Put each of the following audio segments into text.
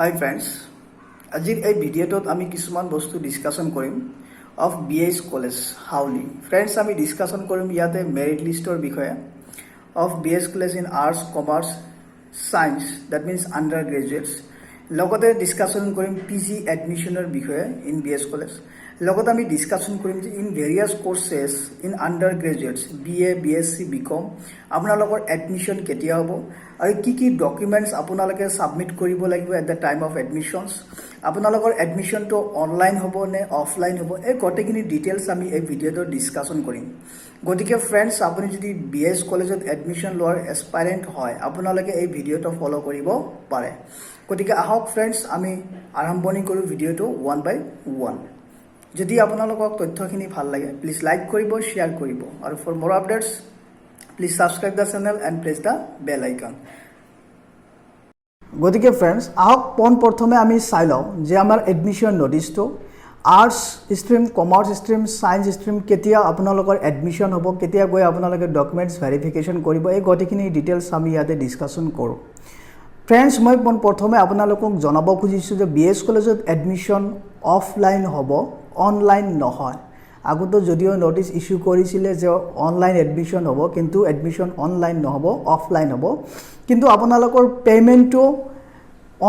Hi friends, আজিৰ এই ভিডিঅ'টোত আমি কিছুমান বস্তু ডিসকাশন কৰিম of BS college Howly. Friends আমি ডিসকাশন কৰিম ইয়াতে মেৰিট লিষ্টৰ বিষয়ে of BS college in arts commerce science that means under graduates. লগতে ডিসকাশন কৰিম PG এডমিশনৰ বিষয়ে ইন BS কলেজ। লগতে আমি ডিসকাশন কৰিম যে in various courses in under graduates BA BSc BCom আপোনালোকৰ এডমিশন কেতিয়া হ'ব আৰু কি ডকুমেন্টস আপোনালোকে সাবমিট কৰিব লাগিব at the time of admissions. আপোনালোকৰ এডমিশনটো অনলাইন হ'ব নে অফলাইন হ'ব এই গোটেইখিনি ডিটেইলছ আমি এই ভিডিঅ'টো ডিসকাশন কৰিম। গতিকে ফ্ৰেণ্ডছ আপুনি যদি BS কলেজত এডমিশন লোৱাৰ এসপাইৰেন্ট হয় আপোনালোকে এই ভিডিঅ'টো ফলো কৰিব পাৰে। গতিকে আহক ফ্ৰেণ্ডছ আমি আৰম্ভণি কৰোঁ ভিডিঅ'টো 1 by 1। যদি আপোনালোকক তথ্যখিনি ভাল লাগে প্লিজ লাইক কৰিব শেয়াৰ কৰিব আৰু for more updates please subscribe the channel and press the bell icon. গতিকে ফ্রেন্ডস আহক প্রথমে আমি চাই লওঁ যে আমাৰ এডমিশন নোটিছটো arts stream commerce stream science stream কেতিয়া আপোনালোকৰ এডমিশন হ'ব কেতিয়া গৈ আপোনালোকে ডকুমেন্টস ভেৰিফিকেশন কৰিব এই গোটেইখিনি ডিটেইলছ আমি ইয়াতে ডিসকাশন কৰোঁ। ফ্ৰেণ্ডছ মই প্ৰথমে আপোনালোকক জনাব খুজিছোঁ যে BS কলেজত এডমিশন অফলাইন হ'ব অনলাইন নহয়। আগতো যদিও নোটিছ ইস্যু কৰিছিলে যে অনলাইন এডমিশন হ'ব কিন্তু এডমিশন অনলাইন নহ'ব অফলাইন হ'ব। কিন্তু আপোনালোকৰ পেমেন্টটো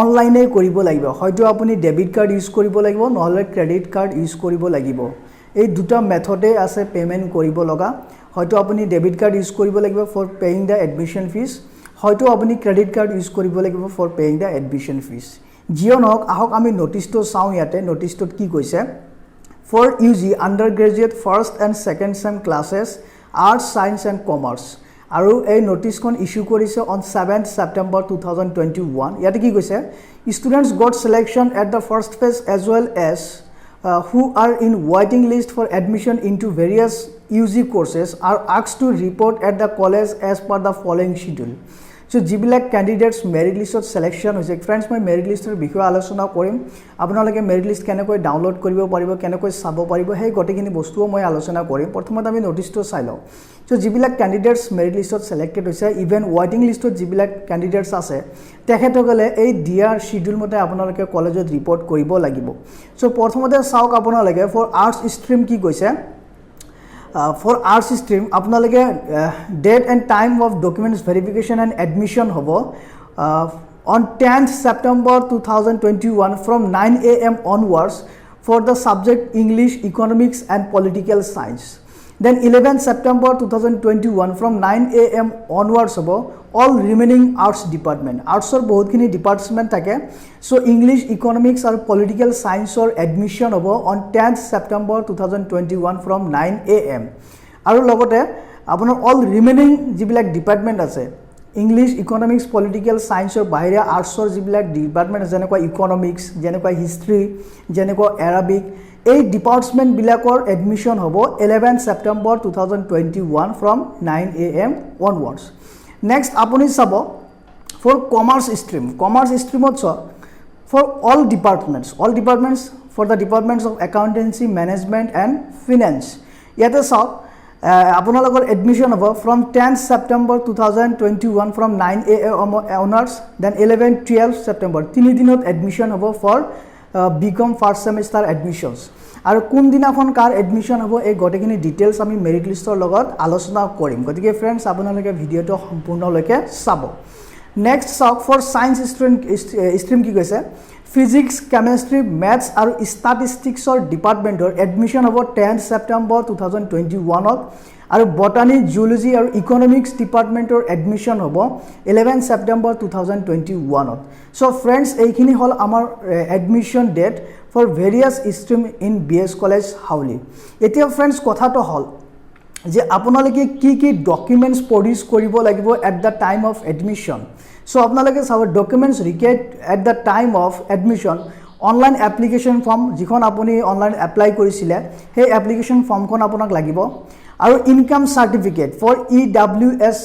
অনলাইনে কৰিব লাগিব। হয়তো আপুনি ডেবিট কাৰ্ড ইউজ কৰিব লাগিব নহলে ক্ৰেডিট কাৰ্ড ইউজ কৰিব লাগিব। এই দুটা মেথডে আছে পেমেন্ট কৰিব লগা। হয়তো আপুনি ডেবিট কাৰ্ড ইউজ কৰিব লাগিব for paying the admission fees, হয়তো আপুনি ক্ৰেডিট কাৰ্ড ইউজ কৰিব লাগিব for paying the admission fees. যিও নহওক আহক আমি নোটিছটো চাওঁ। ইয়াতে নোটিছটোত কি কৈছে for UG undergraduate first and second sem classes arts science and commerce আৰু এই নোটিছখন ইস্যু কৰিছে on 7th September 2021। ইয়াতে কি কৈছে students got selection at the first phase as well as who are in waiting list for admission into various UG courses are asked to report at the college as per the following schedule। So যিবিলাক candidates merit লিষ্টত selection হৈছে friends মই merit লিষ্টৰ বিষয়ে আলোচনা কৰিম। আপোনালোকে merit list কেনেকৈ ডাউনলোড কৰিব পাৰিব কেনেকৈ চাব পাৰিব সেই গোটেইখিনি বস্তুও মই আলোচনা কৰিম। প্ৰথমতে আমি নোটিছটো চাই লওঁ। সো যিবিলাক ক্যান্ডিডেটস মেৰিট লিষ্টত সিলেক্টেড হৈছে ইভেন ৱেটিং লিষ্টত যিবিলাক ক্যান্ডিডেটস আছে তেখেতসকলে এই দিয়াৰ শিডিউল মতে আপোনালোকে কলেজত ৰিপৰ্ট কৰিব লাগিব। সো প্ৰথমতে চাওক আপোনালোকে ফৰ আৰ্টছ ষ্ট্ৰীম কি কৈছে for arts stream আপোনালোকে date and time of documents verification and admission হ'ব on 10th September 2021 from 9 AM onwards for the subject English, Economics and Political Science. Then 11th September 2021 from 9 AM onwards হ'ব all remaining arts department. Artsৰ বহুতখিনি department থাকে। So English economics আৰু political সায়েন্সৰ admission হ'ব on 10th September 2021 from 9 AM আৰু লগতে আপোনাৰ all remaining যিবিলাক department আছে ইংলিশ ইকনমিক্স পলিটিক্যাল সায়েন্সৰ বাহিৰে আৰ্টছৰ যিবিলাক ডিপাৰ্টমেন্ট আছে যেনেকৈ ইকনমিক্স যেনেকৈ হিষ্ট্ৰী যেনেকৈ এৰাবিক এই ডিপাৰ্টমেন্ট বিলাকৰ এডমিশন হ'ব 11th September 2021 from 9 AM onwards। Next আপুনি চাব ফৰ কমাৰ্চ ষ্ট্ৰীম কমাৰ্চ ষ্ট্ৰীমত for all departments for the departments of accountancy management and finance. ইয়াতে চাওক আপোনালোকৰ এডমিশন হ'ব from 10th September 2021 from 9 AM onwards then 11-12 September 3 দিনত admission হ'ব for BCom first semester এডমিশনস। আৰু কোন দিনাখন কাৰ এডমিশন হ'ব এই গোটেইখিনি ডিটেইলছ আমি মেৰিট লিষ্টৰ লগত আলোচনা কৰিম। গতিকে ফ্ৰেণ্ডছ আপোনালোকে ভিডিঅ'টো সম্পূৰ্ণলৈকে চাব। নেক্সট চাওক ফৰ সায়েন্স ষ্ট্ৰীম কি কৈছে ফিজিক্স কেমেষ্ট্ৰি মেথছ আৰু ষ্টাটিষ্টিক্সৰ ডিপাৰ্টমেণ্টৰ এডমিশন হ'ব 10th September 2021 আৰু বটানী জিঅ'লজি আৰু ইকনমিক্স ডিপাৰ্টমেণ্টৰ এডমিশন হ'ব 11th September 2021। সো ফ্ৰেণ্ডছ এইখিনি হ'ল আমাৰ admission date for various stream in BS college Howly. এতিয়া ফ্ৰেণ্ডছ কথাটো হ'ল যে আপোনালোকে কি ডকুমেন্টস প্ৰডিউস কৰিব লাগিব at the time of admission. So আপোনালোকে চাব documents required at the time of admission online application form যিখন আপুনি অনলাইন এপ্লাই কৰিছিলে সেই এপ্লিকেশ্যন ফৰ্মখন আপোনাক লাগিব আৰু income certificate for EWS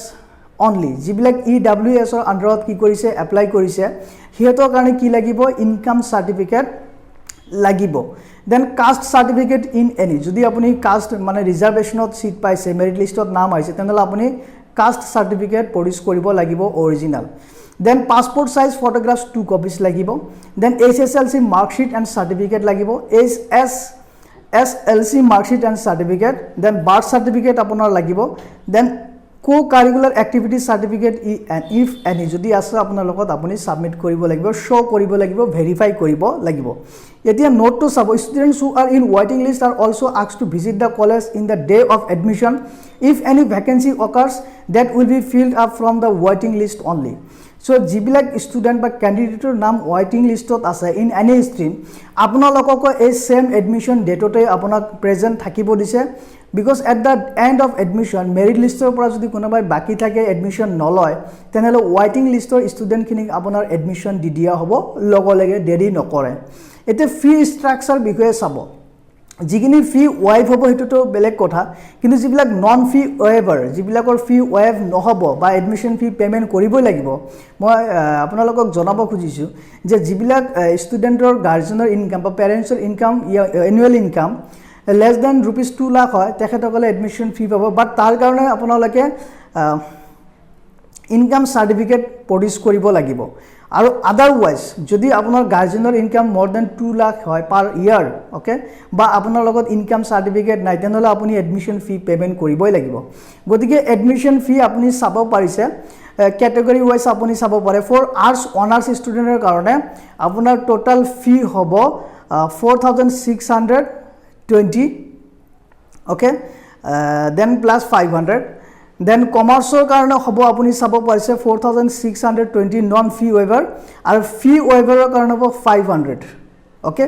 only যিবিলাক EWSৰ আন্ডাৰত কি কৰিছে এপ্লাই কৰিছে সিহঁতৰ কাৰণে কি লাগিব ইনকাম সাৰ্টিফিকেট লাগিব। Then caste certificate in any যদি আপুনি কাষ্ট মানে ৰিজাৰ্ভেশ্যনত সিট পাইছে মেৰিট লিষ্টত নাম আহিছে তেনেহ'লে আপুনি কাষ্ট সাৰ্টিফিকেট প্ৰডিউস কৰিব লাগিব original. Then passport size photographs 2 copies লাগিব then HSLC marksheet and certificate লাগিব SLC marksheet and certificate then birth certificate আপোনাৰ লাগিব then co curricular activity certificate if any যদি আছে আপোনাৰ লগত আপুনি সাবমিট কৰিব লাগিব শো কৰিব লাগিব ভেৰিফাই কৰিব লাগিব এতিয়া নোটটো চাব students who are in ৱেটিং list R also asked to visit the college in the day of admission if any vacancy occurs that will be filled up from the ৱেটিং list only so যিবিলাক student বা ক্যান্ডিডেটৰ নাম ৱেটিং লিষ্টত আছে in any stream আপোনালোকক এই same admission ডেটতে আপোনাক present থাকিব দিছে because at the end of admission merit listor পৰা যদি কোনোবাই বাকি থাকে এডমিশন নলয় তেনেহলে ওয়েটিং লিষ্টৰ ষ্টুডেন্ট খিনিক আপোনাৰ এডমিশন দি দিয়া হ'ব লগলগে দেৰি নকৰে এতে ফি স্ট্ৰাকচাৰ বিষয়ে চাব যিখিনি ফি ওয়াইভ হ'ব হেতুটো বেলেগ কথা কিন্তু যিবিলাক নন ফি ওয়েভাৰ যিবিলাকৰ ফি ওয়াইভ নহব বা এডমিশন ফি পেমেন্ট কৰিবই লাগিব মই আপোনালোকক জনাব খুজিছো যে যিবিলাক ষ্টুডেন্টৰ গাৰ্জেনৰ ইনকাম বা পেৰেন্টছৰ income annual income less than rupees 2 lakh হয় তেখেতসকলে এডমিশন ফি পাব বাট তাৰ কাৰণে আপোনালোকে ইনকাম সাৰ্টিফিকেট প্ৰডিউস কৰিব লাগিব আৰু আদাৰৱাইজ যদি আপোনাৰ গাৰ্জেনৰ ইনকাম more than 2 lakh হয় পাৰ ইয়াৰ ওকে বা আপোনাৰ লগত ইনকাম সাৰ্টিফিকেট নাই তেনেহলে আপুনি এডমিশন ফি পেমেন্ট কৰিবই লাগিব গতিকে এডমিশন ফি আপুনি চাব পাৰিছে ক্যাটেগৰি ওয়াইজ আপুনি চাব পাৰে ফৰ আৰ্টছ অনাৰ্ছ ষ্টুডেন্টৰ কাৰণে আপোনাৰ টোটাল ফি হ'ব 4620 okay then plus 500 then commerce karone hobo apuni sabo parise 4620 non fee waiver ar fee waiver karone hobo 500 okay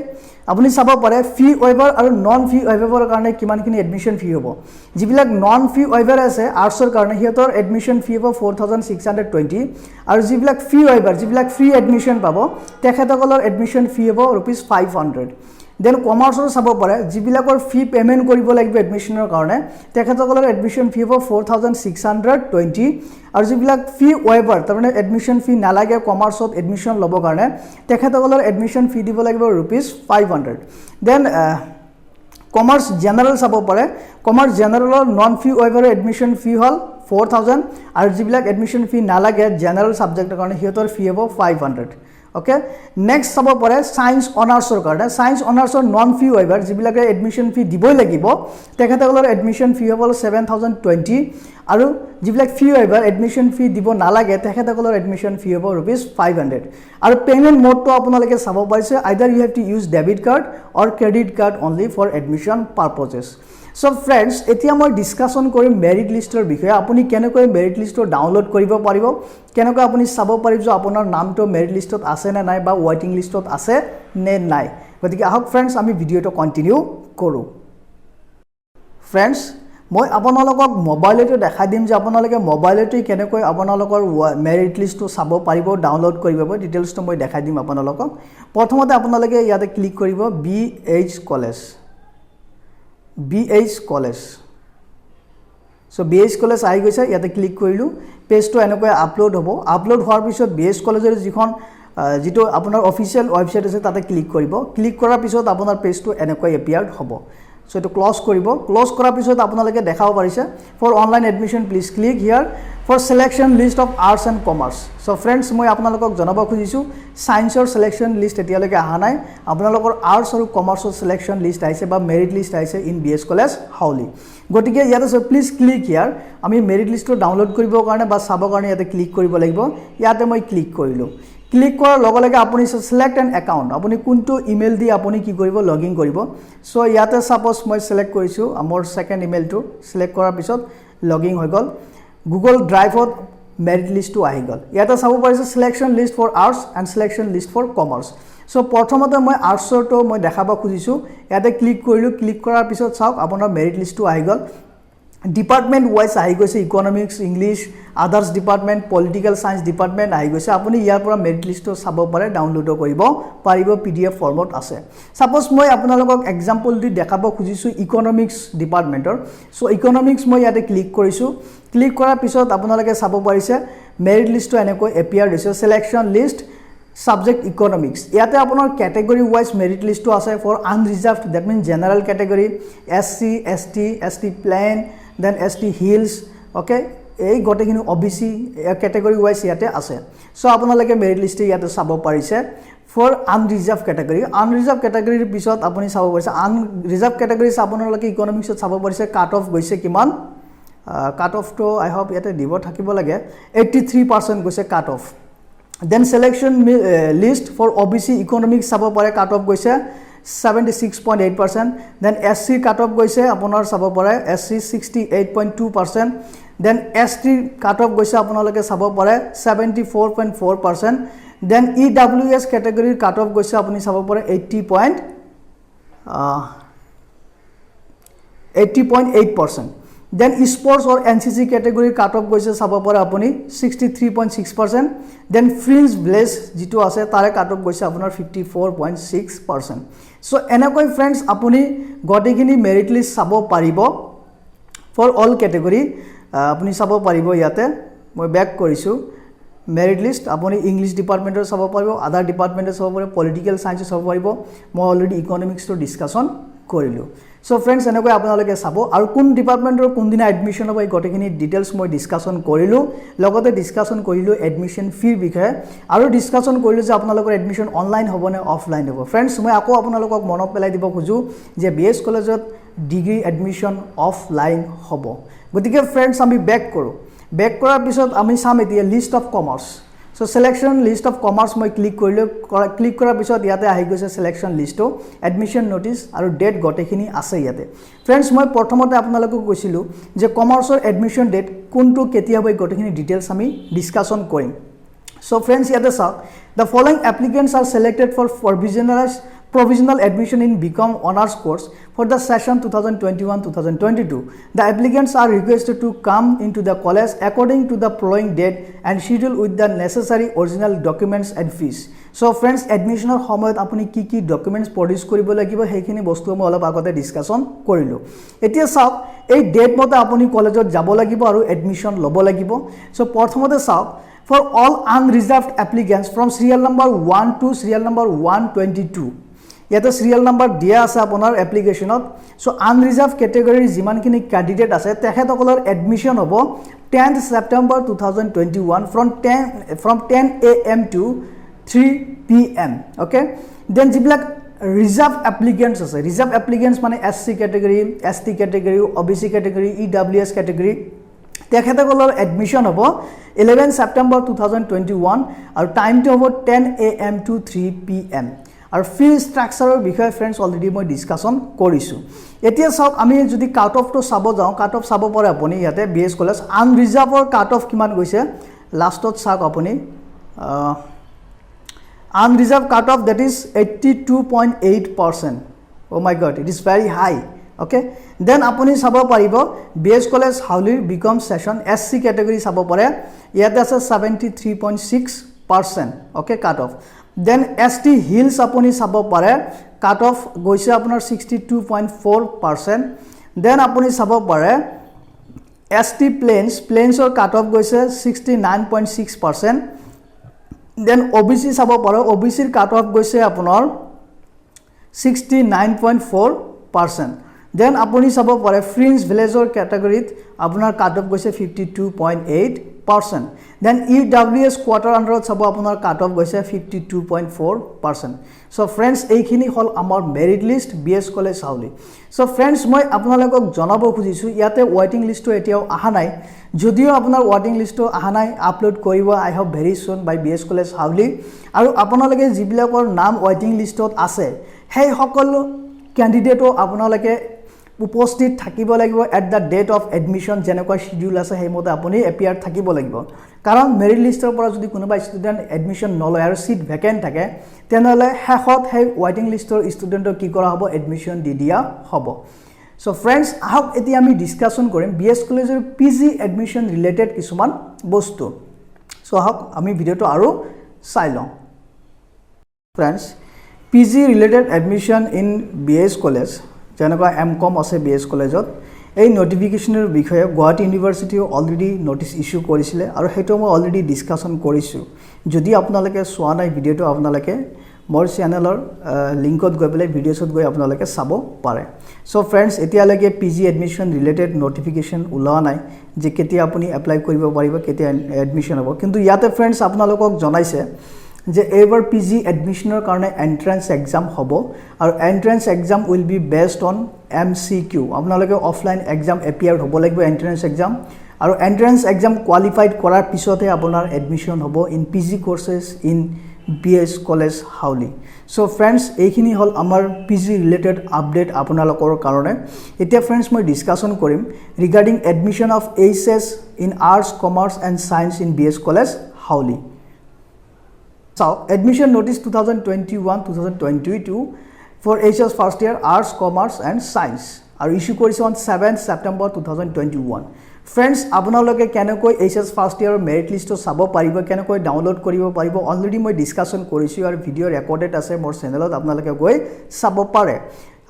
apuni sabo pare fee waiver ar non fee waiver karone kiman kini admission fee hobo jibilak non fee waiver ase arts or karone hiotor admission fee hobo 4620 ar jibilak fee waiver jibilak free admission pabo tekhetokor admission fee hobo rupees 500 then কমাৰ্চৰ চাব পাৰে যিবিলাকৰ fee payment কৰিব লাগিব এডমিশনৰ কাৰণে তেখেতসকলৰ admission ফি হ'ব 4620 আৰু যিবিলাক ফি ওয়েভাৰ তাৰমানে এডমিশন ফি নালাগে কমাৰ্চত এডমিশন ল'ব কাৰণে তেখেতসকলৰ এডমিশন ফি দিব লাগিব rupees 500 দেন কমাৰ্চ জেনাৰেল চাব পাৰে কমাৰ্চ জেনাৰেলৰ নন ফি ওয়েভাৰৰ এডমিশন ফি হল 4000 আৰু যিবিলাক এডমিশন ফি নালাগে জেনাৰেল সাবজেক্টৰ কাৰণে হিয়তৰ ফি হ'ব 500 okay next sabo pare science honors or karone science honors or non fee waiver jibilake admission fee diboi lagibo tekhetekolor admission fee hobol 7020 aru jibilak fee waiver admission fee dibo nalage tekhetekolor admission fee hobo rupees 500 aru payment mode to apunalike sabo parise either you have to use debit card or credit card only for admission purposes so friends etia moi discussion korim merit listor বিষয়ে আপুনি কেনেকৈ merit listor download কৰিব পাৰিব কেনেকৈ আপুনি চাব পাৰিব যে আপোনাৰ নামটো merit listত আছে নে নাই বা waiting listত আছে নে নাই গতিকে আহক friends আমি ভিডিওটো কন্টিনিউ কৰো friends মই আপোনালোকক মোবাইলতে দেখাই দিম যে আপোনালোকে মোবাইলতে কেনেকৈ আপোনালোকৰ merit listটো চাব পাৰিব ডাউনলোড কৰিব পাৰিব ডিটেইলছটো মই দেখাই দিম আপোনালোকক প্ৰথমতে আপোনালোকে ইয়াতে ক্লিক কৰিব BH college BH college so BH college আহি গৈছে ইয়াতে ক্লিক কৰিলো পেজটো এনেকৈ আপলোড হ'ব আপলোড হোৱাৰ পিছত BH কলেজৰ যিখন যেটো আপোনাৰ অফিচিয়েল ওয়েবসাইট আছে তাতে ক্লিক কৰিব ক্লিক কৰাৰ পিছত আপোনাৰ পেজটো এনেকৈ এপিয়াৰ হ'ব so এটো ক্লোজ কৰিব ক্লোজ কৰাৰ পিছত আপোনালোকে দেখাব পাৰিছে for online admission please click here for selection list of arts and commerce so friends মই আপোনালোকক জনাব খুজিছো সায়েন্সৰ সিলেকশন লিষ্ট এতিয়ালৈকে আহা নাই আপোনালোকৰ আৰ্টছ আৰু কমাৰ্চৰ সিলেকশন লিষ্ট আইছে বা মেৰিট লিষ্ট আইছে ইন BH কলেজ হাউলি গটিকে ইয়াতে সো প্লিজ ক্লিক হিয়াৰ আমি মেৰিট লিষ্টটো ডাউনলোড কৰিবৰ কাৰণে বা চাবৰ কাৰণে ইয়াতে ক্লিক কৰিব লাগিব ইয়াতে মই ক্লিক কৰিলো ক্লিক কৰাৰ লগে লগে আপুনি সিলেক্ট এন একাউন্ট আপুনি কোনটো ইমেইল দি আপুনি কি কৰিব লগইন কৰিব সো ইয়াতে সাপোজ মই সিলেক্ট কৰিছো আমাৰ সেকেন্ড ইমেইলটো সিলেক্ট কৰাৰ পিছত লগইন হৈ গল Google ড্ৰাইভত merit list to ahi gol yata sabu parise selection list for arts and selection list for commerce so prothomote moi arts to moi dekhaba khujisu yate click korilu click korar pisot sauk apunar merit list to ahi gol department wise ahi goise economics english others department political science department ahi goise apuni yar pora merit list to sabo pare download koribo paribo pdf format ase suppose moi apnalokok example di dekhaba khujisu economics department or so economics moi yate click korisu click korar pisot apnaloke sabo parise merit list to eneko appear hoise selection list subject economics yate apunar category wise merit list to ase for unreserved that means general category SC ST ST plain then ST hills okay এই গোটেইখিনি OBC category wise ইয়াতে আছে so আপোনালোকে merit list ইয়াতে চাব পাৰিছে for unreserved category ক্যাটাগৰিৰ পিছত আপুনি চাব পাৰিছে আনৰিজাৰ্ভ ক্যাটাগৰি আপোনালোকে ইকনমিক্সত চাব পাৰিছে কাট অফ গৈছে কিমান কাট অফ তো আই হোপ ইয়াতে দিব থাকিব লাগে 83% গৈছে cut off then selection list for OBC economics চাব পাৰে কাট অফ গৈছে 76.8% then SC cut off goise apunar sabo pare SC 68.2% then ST cut off goise apunalake sabo pare 74.4% then EWS category cut off goise apuni sabo pare 80.8% then sports or NCC category cut off goise sabo pare apuni 63.6% then fringe village jitu ase tare cut off goise apunar 54.6% so enakoi friends apuni gotekhini merit list sabo paribo for all category apuni sabo paribo yate moi back korisu merit list apuni English department er sabo paribo other department er sabo paribo political science sabo paribo moi already economics to discussion korilu so friends enakoi apnaloke sabo aru kun department er kun dina admission hobai gotekhini details moi discussion korilu logote discussion korilu admission fee bikhoye aru discussion korilu je apnalokor admission online hobo na offline hobo friends moi ako apnalokok monop pelai dibo khuju je BS college ot degree admission offline hobo gotike friends ami back koru back korar pisot ami sam etia list of commerce so selection list of commerce moi click korar pisot yate ahi goise selection list admission notice aru date gotekhini ase yate friends moi prothomote apnalokok koisilu je commerce or admission date kuntu ketia hoy gotekhini details ami discussion korim so friends yate sa the following applicants are selected for provisional admission in BCom honors course for the session 2021-2022 the applicants are requested to come into the college according to the following date and schedule with the necessary original documents and fees so friends admission or homoyot apuni ki documents produce koribo lagibo hekhini bostu moi olop agote discussion korilu etia sauk ei date mote apuni college ot jabo lagibo aru admission lobo lagibo so prothomote sauk for all unreserved applicants from serial number 1 to serial number 122 yata serial number dia ase apunar application ot so unreserved category jiman kini candidate ase tekhetokor admission hobo 10th September 2021 from 10 AM to 3 PM okay then jiblak reserve applicants ase reserve applicants mane SC category ST category OBC category EWS category tekhetokor admission hobo 11 September 2021 aru time to hobo 10 AM to 3 PM আর ফি স্ট্ৰাকচাৰৰ বিষয়ে friends already মই discussion কৰিছো এতিয়া সক আমি যদি cut off তো চাব যাও কাট অফ চাব পৰে আপুনি ইয়াতে BS কলেজ আনৰিজাৰ্ভৰ কাট অফ কিমান গৈছে লাষ্টত চাক আপুনি unreserved cut off that is 82.8% oh my god it is very high okay then apuni sabo paribo BS college haulir BCom session SC category sabo pare yate ase 73.6% okay cut off then ST hills apuni sabo pare cut off goise apunar 62.4% then apuni sabo pare ST plains or cut off goise 69.6% then OBC sabo pare OBC cut off goise apunar 69.4% then apuni sabo pare fringe village category apunar cut off goise 52.8% then EWS quarter under sabo apunar cut off goise 52.4% so friends eikhini hol amar merit list BS college Sauli so friends moi apnalokok janabo khujisu yate waiting list to etiao aha nai jodio apunar waiting list to aha nai upload koribo I hope very soon by BS college Sauli aru apnaloke jibilakor naam waiting list ot ase hei hokolo candidate o apnaloke উপস্থিত থাকিব লাগিব at the date of admission যেনেকুৱা schedule আছে হেমতে আপুনি appear থাকিব লাগিব কাৰণ মেৰিট লিষ্টৰ পৰা যদি কোনোবা ষ্টুডেন্ট এডমিশন নলয় আৰু সিট ভ্যাকেন্ট থাকে তেনেহলে হেখত হে ওয়েটিং লিষ্টৰ ষ্টুডেন্টক কি কৰা হ'ব এডমিশন দি দিয়া হ'ব সো फ्रेंड्स আহক এতিয়া আমি ডিসকাশন কৰিম BS কলেজৰ PG এডমিশন ৰিলেটেড কিছুমান বস্তু সো আহক আমি ভিডিওটো আৰু চাই লওঁ friends PG related admission in BS college যেনেকুৱা MCom আছে BS কলেজত এই নোটিফিকেশনৰ বিষয়ে Guwahati university already notice issue কৰিছিলে আৰু হেটো মই অলৰেডি ডিসকাশন কৰিছো যদি আপোনালোকে সোৱা নাই ভিডিওটো আপোনালোকে মোৰ চেনেলৰ লিংকত গৈ পেলাই ভিডিঅ'ছত গৈ আপোনালোকে চাব পাৰে সো ফ্ৰেন্ডছ এতিয়ালৈকে পিজি এডমিশন ৰিলেটেড নটিফিকেশন ওলোৱা নাই যে কেতিয়া আপুনি এপ্লাই কৰিব পাৰিব কেতিয়া এডমিশন হ'ব কিন্তু ইয়াতে ফ্ৰেন্ডছ আপোনালোকক জনাইছে যে এইবাৰ পিজি এডমিশনৰ কাৰণে এন্ট্ৰেন্স এক্সাম হ'ব আৰু entrance exam will be based on MCQ আপোনালোকে অফলাইন এক্সাম এপিয়াৰ হ'ব লাগিব এন্ট্ৰেন্স এক্সাম আৰু এন্ট্ৰেন্স এক্সাম কোৱালিফাইড কৰাৰ পিছতহে আপোনাৰ এডমিশন হ'ব in PG courses in BS college Howly so friends এইখিনি হল আমাৰ পিজি ৰিলেটেড আপডেট আপোনালোকৰ কাৰণে এতিয়া ফ্ৰেন্ডছ মই ডিসকাশন কৰিম regarding admission of HS in arts commerce and science in BS college Howly So, admission notice 2021-2022 for HS first year Arts, Commerce and Science are issue কৰিছে on 7th September 2021. Friends, আপোনালোকে কেনেকৈ HS first year merit list চাব পাৰিব কেনেকৈ download কৰিব পাৰিব already মই discussion কৰিছো আৰু ভিডিও ৰেকৰ্ডেড আছে মোৰ চেনেলত আপোনালোকে গৈ চাব পাৰে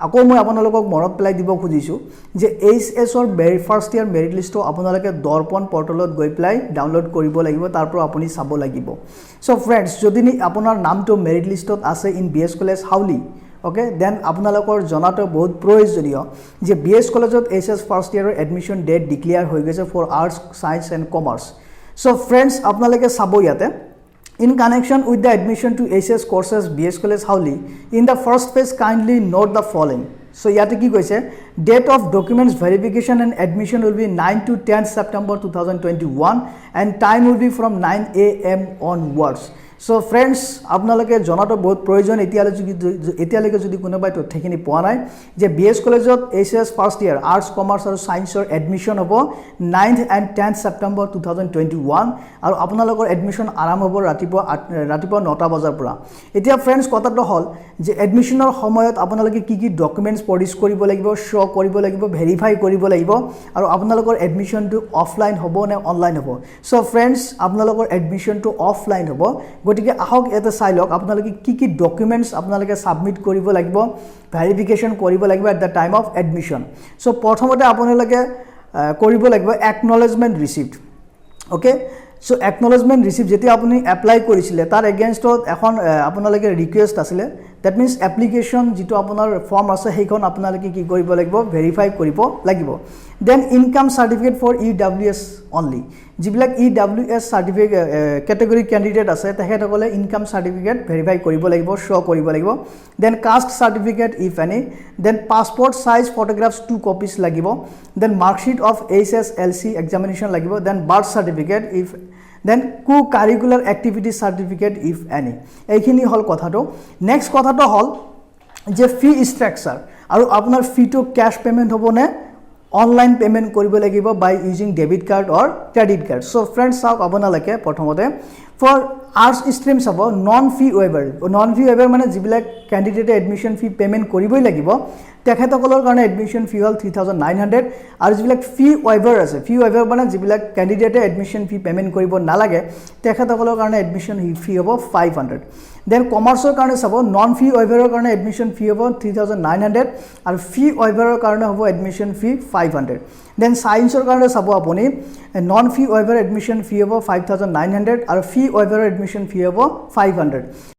আকৌ মই আপোনালোকক মনত পেলাই দিব খুজিছো যে HS or first year merit list আপোনালোকে দৰ্পণ পৰ্টেলত গৈ পেলাই ডাউনলোড কৰিব লাগিব তাৰ পৰা আপুনি চাব লাগিব সো ফ্ৰেন্ডছ যদি আপোনাৰ নামটো মেৰিট লিষ্টত আছে in BS college Howly okay then আপোনালোকৰ জনাটো বহুত প্ৰয়োজনীয় যে BS কলেজত HS ফাৰ্ষ্ট ইয়াৰৰ এডমিশন ডেট ডিক্লেয়াৰ হৈ গৈছে for arts science and commerce so friends আপোনালোকে চাব ইয়াতে In connection with the admission to HS courses BS College Hauli, in the first phase kindly note the following. So yate ki koise date of documents verification and admission will be 9 to 10 September 2021 and time will be from 9 AM onwards. So friends আপোনালোকে জনাটো বহুত প্ৰয়োজন এতিয়ালৈকে যদি কোনোবাই তথ্যখিনি পোৱা নাই যে BS কলেজত HS first year arts commerce আৰু সায়েন্সৰ এডমিশন হ'ব 9th and 10th September 2021 আৰু আপোনালোকৰ এডমিশন আৰম্ভ হ'ব ৰাতিপুৱা 9টা বজাৰ পৰা এতিয়া ফ্ৰেন্ডছ কথাটো হল যে এডমিশনৰ সময়ত আপোনালোকে কি ডকুমেন্টছ প্ৰডিউস কৰিব লাগিব শো কৰিব লাগিব ভেৰিফাই কৰিব লাগিব আৰু আপোনালোকৰ এডমিশনটো অফলাইন হ'ব নে অনলাইন হ'ব সো ফ্ৰেন্ডছ আপোনালোকৰ এডমিশনটো অফলাইন হ'ব গটিকে আহক এতে চাই লওক আপোনালোকে কি ডকুমেন্টছ আপোনালোকে সাবমিট কৰিব লাগিব ভেৰিফিকেশন কৰিব লাগিব at the time of admission so প্ৰথমতে আপোনালোকে কৰিব লাগিব একনলেজমেন্ট ৰিসিপ্ট ওকে সো একনলেজমেন্ট ৰিসিপ্ট যেতি আপুনি এপ্লাই কৰিছিলে তাৰ এগেইনষ্টত এখন আপোনালোকে ৰিকুৱেষ্ট আছিল দ্যাট মিন্স এপ্লিকেশন যেটো আপোনাৰ ফৰ্ম আছে সেইখন আপোনালোকে কি কৰিব লাগিব ভেৰিফাই কৰিব লাগিব then income certificate for EWS only যিবিলাক EWS সাৰ্টিফিকেট ক্যাটাগৰী ক্যান্ডিডেট আছে তেখেতসকলে ইনকাম সাৰ্টিফিকেট ভেৰিফাই কৰিব লাগিব শো কৰিব লাগিব then caste certificate if any then passport size photographs 2 copies লাগিব then marksheet of HSLC examination লাগিব then birth certificate if then co-curricular activity certificate if any এইখিনি হল কথাটো নেক্সট কথাটো হল যে ফি স্ট্ৰাকচাৰ আৰু আপোনাৰ ফিটো ক্যাশ পেমেন্ট হ'বনে অনলাইন পেমেন্ট কৰিব লাগিব বাই ইউজিং ডেবিট কাৰ্ড অৰ ক্ৰেডিট কাৰ্ড সো ফ্ৰেন্ডছ চাওক আপোনালোকে প্ৰথমতে ফৰ আৰ্টছ ষ্ট্ৰীমছ হ'ব নন ফি ৱেইভাৰ মানে যিবিলাক ক্যান্ডিডেটে এডমিশন ফি পেমেন্ট কৰিবই লাগিব তেখেতসকলৰ কাৰণে এডমিশন ফি হল 3900 আৰু যিবিলাক ফি ৱেইভাৰ আছে ফি ৱেইভাৰ মানে যিবিলাক ক্যান্ডিডেটে এডমিশন ফি পেমেন্ট কৰিব নালাগে তেখেতসকলৰ কাৰণে এডমিশন ফি হ'ব 500 দেন কমাৰ্চৰ কাৰণে চাব নন ফি ৱেইভাৰৰ কাৰণে এডমিশন ফি হ'ব 3900 আৰু ফি ৱেইভাৰৰ কাৰণে হ'ব এডমিশন ফি 500 দেন সায়েন্সৰ কাৰণে চাব আপুনি নন ফি ৱেইভাৰ এডমিশন ফি হ'ব 5900 আৰু ফি ৱেইভাৰৰ এডমিশন ফি হ'ব 500